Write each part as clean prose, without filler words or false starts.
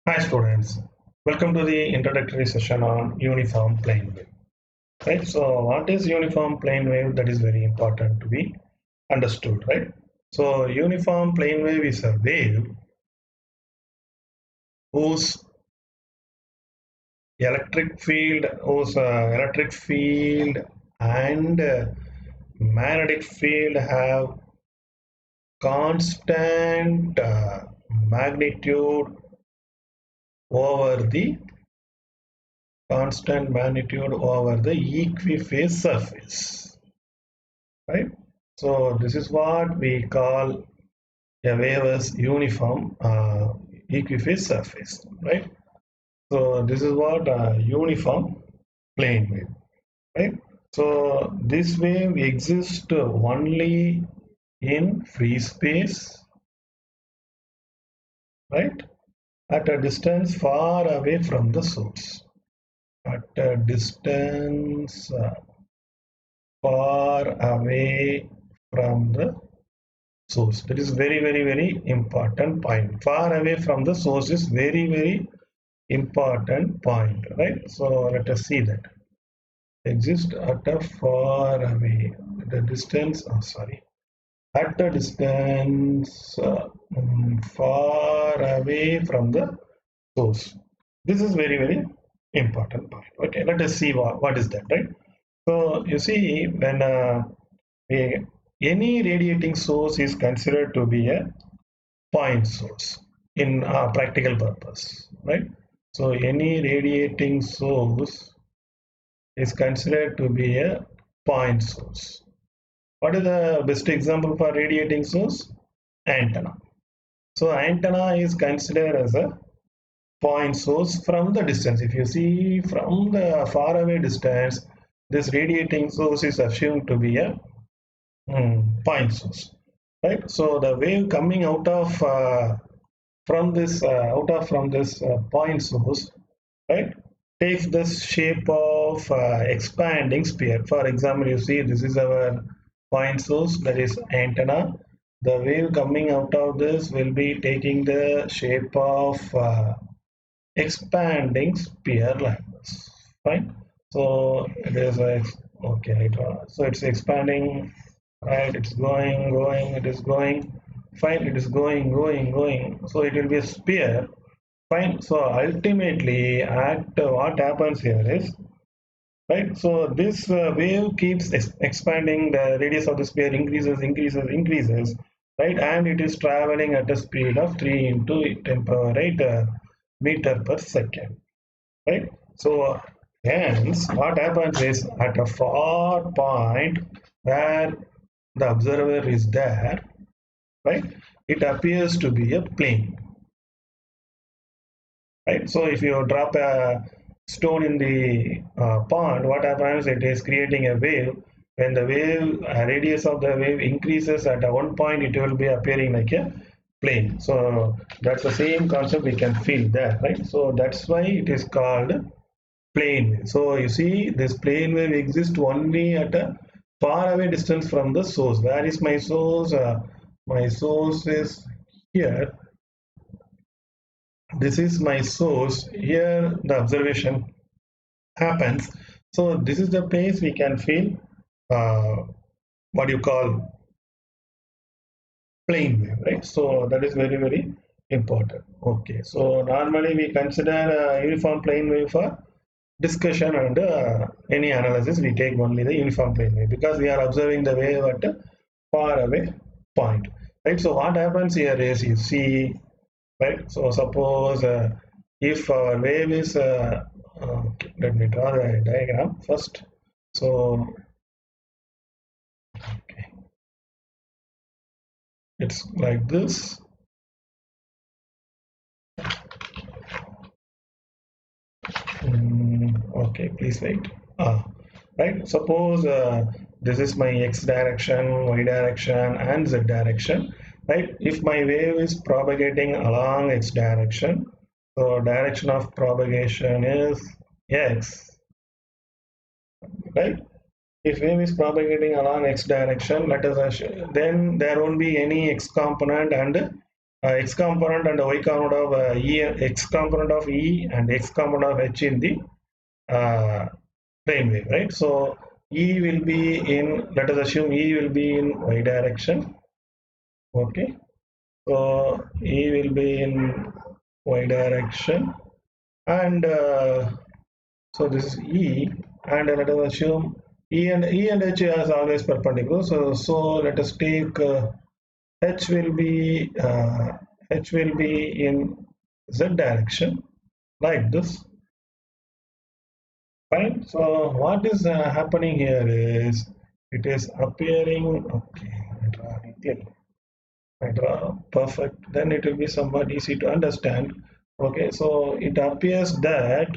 Hi students, welcome to the introductory session on uniform plane wave. Right, so what is uniform plane wave? That is very important to be understood, right? So uniform plane wave is a wave whose electric field and magnetic field have constant magnitude over the equiphase surface, right? So this is what we call a wave as uniform equiphase surface, right? So this is what uniform plane wave, right? So this wave exists only in free space, right? At a distance far away from the source. At a distance far away from the source. That is very important point. Far away from the source is very important point, right? So let us see that. Exist at a far away, the distance, at a distance far away from the source. This is very important point. Okay, let us see what is that, right? So you see, when a, any radiating source is considered to be a point source in practical purpose, right? So any radiating source is considered to be a point source. What is the best example for radiating source? Antenna. So antenna is considered as a point source from the distance. If you see from the far away distance, this radiating source is assumed to be a point source, right? So the wave coming out of from this point source, right, takes the shape of expanding sphere. For example, you see this is our point source, that is antenna. The wave coming out of this will be taking the shape of expanding sphere like this. Fine. So it is okay. So it's expanding, right? It's going. It is going. Fine. It is going. So it will be a sphere. Fine. So ultimately, at what happens here is, right. So this wave keeps expanding. The radius of the sphere increases. Right, and it is traveling at a speed of 3 into 10 power 8 meter per second. Right. So hence, what happens is at a far point where the observer is there, right? It appears to be a plane, right? So if you drop a stone in the pond, what happens? It is creating a wave. When the wave radius of the wave increases at a one point, it will be appearing like a plane. So that's the same concept we can feel there, right? So that's why it is called plane wave. So you see, this plane wave exists only at a far away distance from the source. Where is my source? My source is here. This is my source. Here the observation happens. So this is the place we can feel what you call plane wave, right? So that is very important. Okay, so normally we consider uniform plane wave for discussion and any analysis. We take only the uniform plane wave because we are observing the wave at a far away point, right? So what happens here is, you see, right? So suppose if our wave is okay, let me draw the diagram first. So okay, it's like this. Okay, please wait. Right. Suppose this is my x direction, y direction, and z direction. Right. If my wave is propagating along x direction, so direction of propagation is x. Right. If wave is propagating along x direction, let us assume, then there won't be any x component and x component and y component of x component of E and x component of H in the plane wave, right? So E will be in, let us assume E will be in y direction. Okay, so E will be in y direction, and so this is E, and let us assume E and H is always perpendicular. So let us take H will be in Z direction like this. Fine. So what is happening here is it is appearing. Okay, I draw perfect. Then it will be somewhat easy to understand. Okay, so it appears that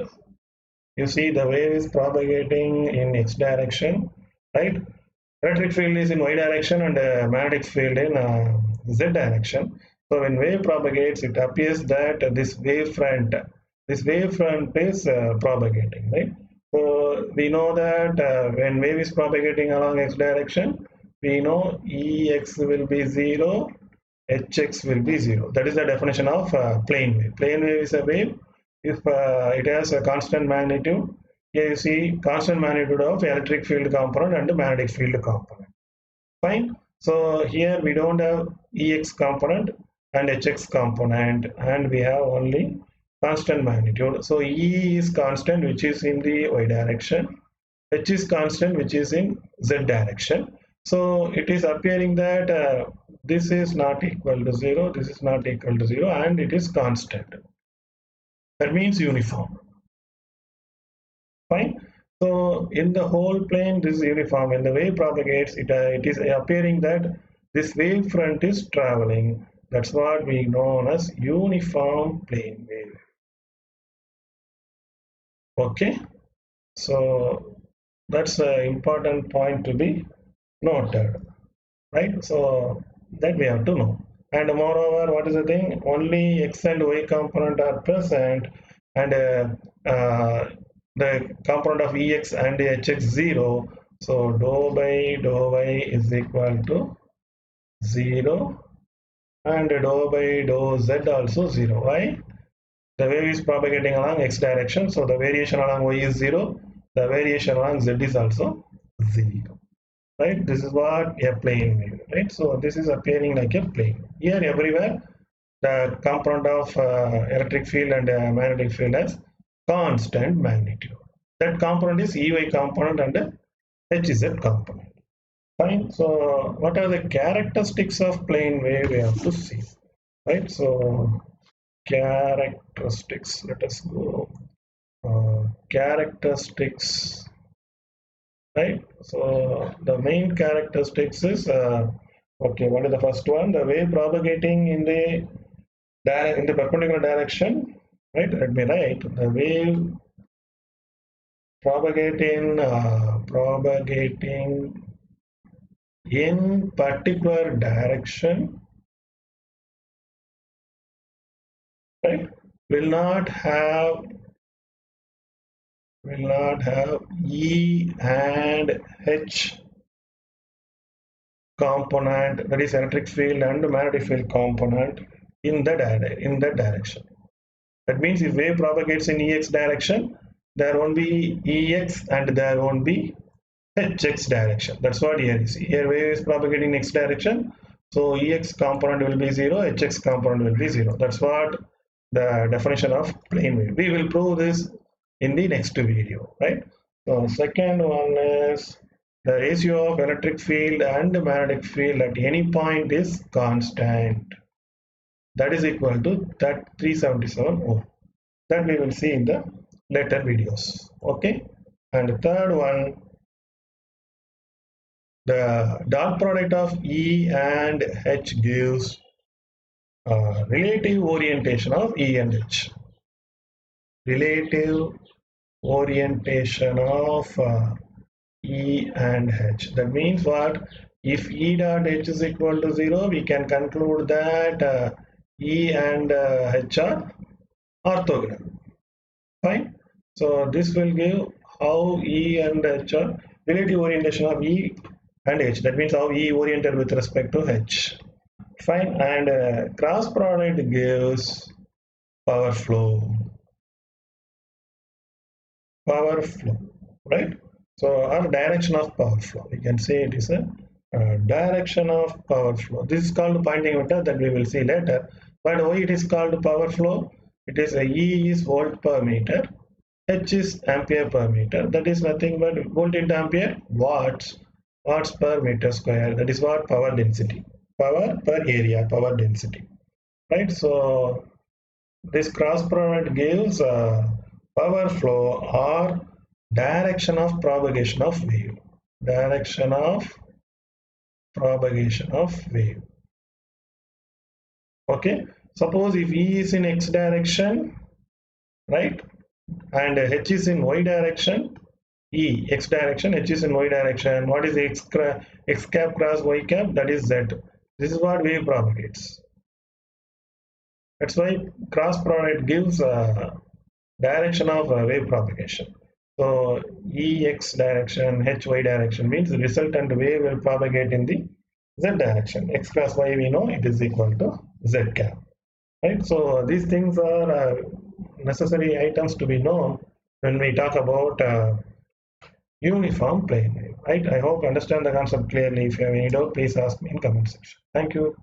you see the wave is propagating in x direction, right? Electric field is in y direction and magnetic field in z direction. So when wave propagates, it appears that this wavefront is propagating, right? So we know that when wave is propagating along x direction, we know Ex will be 0, Hx will be 0. That is the definition of plane wave. Plane wave is a wave if it has a constant magnitude. Here you see constant magnitude of electric field component and magnetic field component. Fine. So here we don't have Ex component and Hx component, and we have only constant magnitude. So E is constant, which is in the y direction. H is constant, which is in z direction. So it is appearing that this is not equal to 0, this is not equal to 0, and it is constant. That means uniform. Fine. So in the whole plane, this is uniform. When the wave propagates, it is appearing that this wave front is traveling. That's what we know as uniform plane wave. Okay. So that's an important point to be noted, right? So that we have to know. And moreover, what is the thing? Only x and y component are present, and the component of Ex and Hx 0. So dou by dou y is equal to 0, and dou by dou z also 0. Why? The wave is propagating along x direction, so the variation along y is 0. The variation along z is also 0. Right? This is what a plane wave, right? So this is appearing like a plane. Here everywhere the component of electric field and magnetic field has constant magnitude. That component is Ey component and Hz component. Fine. So what are the characteristics of plane wave? We have to see. Right. So characteristics. Let us go. Characteristics. Right. So the main characteristics is okay. What is the first one? The wave propagating in the perpendicular direction. Right. Let me write the wave propagating in particular direction, right? Will not have E and H component, that is electric field and magnetic field component in that direction. That means if wave propagates in Ex direction, there won't be Ex and there won't be Hx direction. That's what here you see. Here wave is propagating in x direction, so Ex component will be 0, Hx component will be 0. That's what the definition of plane wave. We will prove this in the next video, right? So second one is the ratio of electric field and magnetic field at any point is constant. That is equal to that 377 ohm. That we will see in the later videos. Okay. And the third one, the dot product of E and H gives relative orientation of E and H. Relative orientation of E and H. That means what? If E dot H is equal to 0, we can conclude that E and H are orthogonal. Fine. So this will give how E and H are relative orientation of E and H. That means how E oriented with respect to H. Fine. And cross product gives power flow. Power flow, right? So or direction of power flow, we can say it is a direction of power flow. This is called Poynting vector, that we will see later. But why it is called power flow? It is a E is volt per meter, H is ampere per meter, that is nothing but volt into ampere, watts per meter square, that is what power density, power per area, power density, right? So this cross product gives power flow or direction of propagation of wave. Direction of propagation of wave. Okay. Suppose if E is in X direction, right, and H is in Y direction, E X direction, H is in Y direction. What is X cap cross Y cap? That is Z. This is what wave propagates. That's why cross product gives direction of wave propagation. So Ex direction, Hy direction means the resultant wave will propagate in the Z direction. X cross Y, we know it is equal to Z cap. Right? So these things are necessary items to be known when we talk about uniform plane wave. Right? I hope you understand the concept clearly. If you have any doubt, please ask me in comment section. Thank you.